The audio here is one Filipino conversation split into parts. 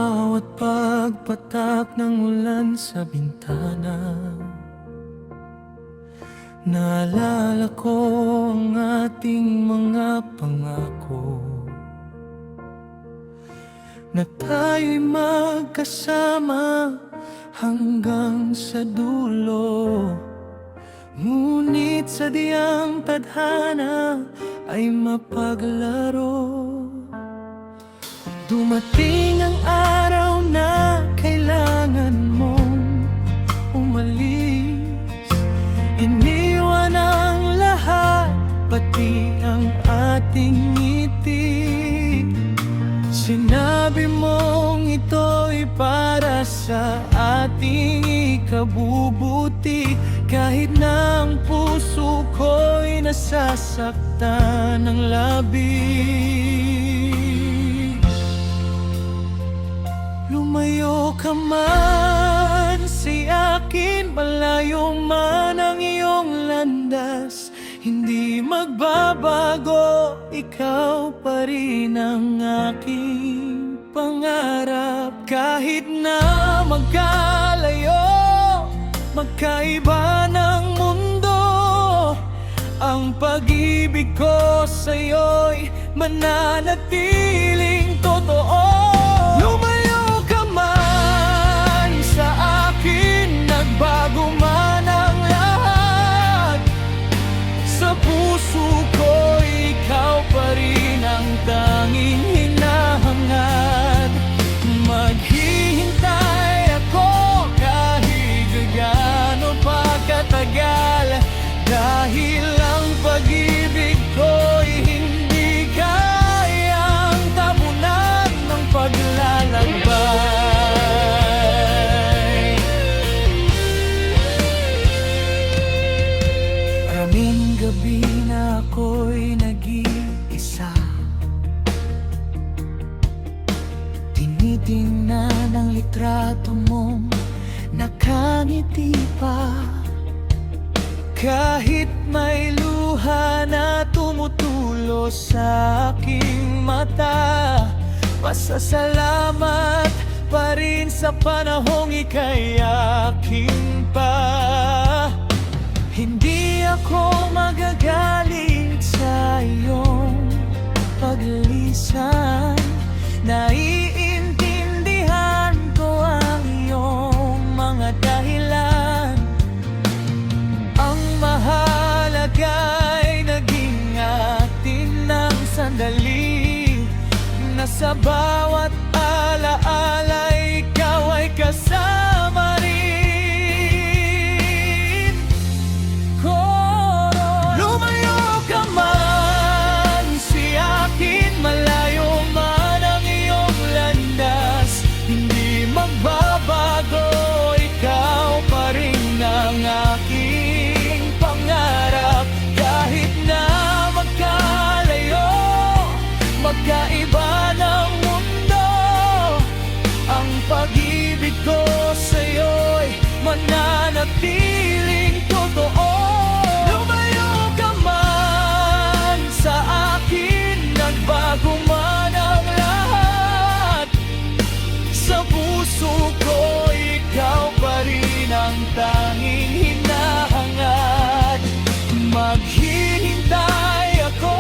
bawat pagpatak ng ulan sa bintana, naalala ko ang ating mga pangako, na tayo'y magkasama hanggang sa dulo. Ngunit sadyang tadhana ay mapaglaro. Dumating ang araw na kailangan mong umalis. Iniwan ang lahat, pati ang ating ngiti. Sinabi mong ito'y para sa ating ikabubuti, kahit na ang puso ko'y nasasaktan ng labis. Lumayo ka man sa akin, malayo man ang iyong landas, hindi magbabago, ikaw pa rin ang aking pangarap. Kahit na magkalayo, magkaiba ng mundo, ang pag-ibig ko sa'yo'y mananatiling totoo. Lumayo ka man sa akin, nagbago man ang lahat, sa puso ko ikaw pa rin ang tanging hinahangad. Maghihintay ako kahit gaano pa katagal, dahil ang pag-ibig ko'y hindi kayang tabunan ng paglalakbay. Maraming gabi na ako'y nag-iisa, tinitingnan ang litrato mong nakangiti pa. Kahit may luha na tumutulo sa aking mata, pasasalamat pa rin sa panahong ika'y aking pa. Hindi ako magagalit sa iyong paglisan, naiintindihan ko ang iyong mga dahilan. Ang mahalaga'y naging atin ng sandali, na sa bawat alaala ikaw ay kasama rin. Lumayo ka man sa akin, malayo man ang iyong landas, hindi magbabago, ikaw pa rin ang aking pangarap. Kahit na magkalayo, magkaiba ng mundo, ang pag-ibig ko sa'yo'y mananatiling totoo. Lumayo ka man sa akin, nagbago man ang lahat, sa puso ko ikaw pa rin ang tanging hinahangad. Maghihintay ako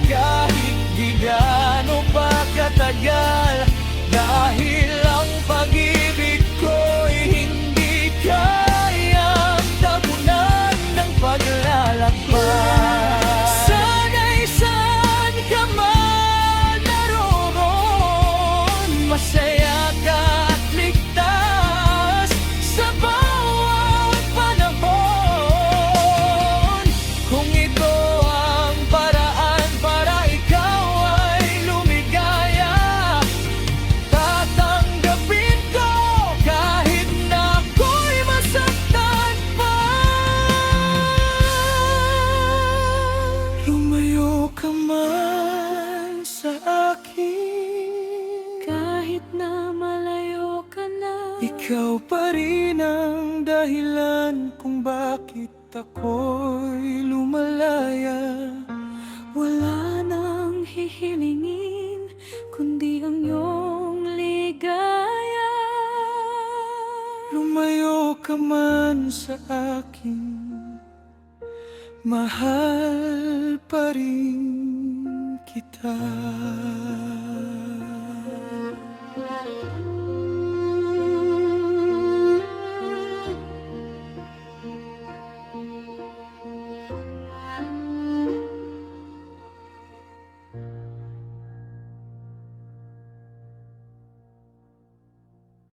kahit di gaano pa katagal, dahil ang pag-ibig ko'y hindi kayang tabunan ng paglalakbay. Sana'y saan ka man naroon, masaya ka at ligtas sa bawat panahon. Kung ito ang paraan para ikaw ay lumigaya, tatanggapin ko kahit na ako'y masaktan pa. Lumayo ka man sa akin, Kahit na malayo ka na, ikaw pa rin ang dahilan kung bakit ako'y lumalaya. wala nang hihilingin kundi ang iyong ligaya. ka man sa akin, mahal pa rin kita.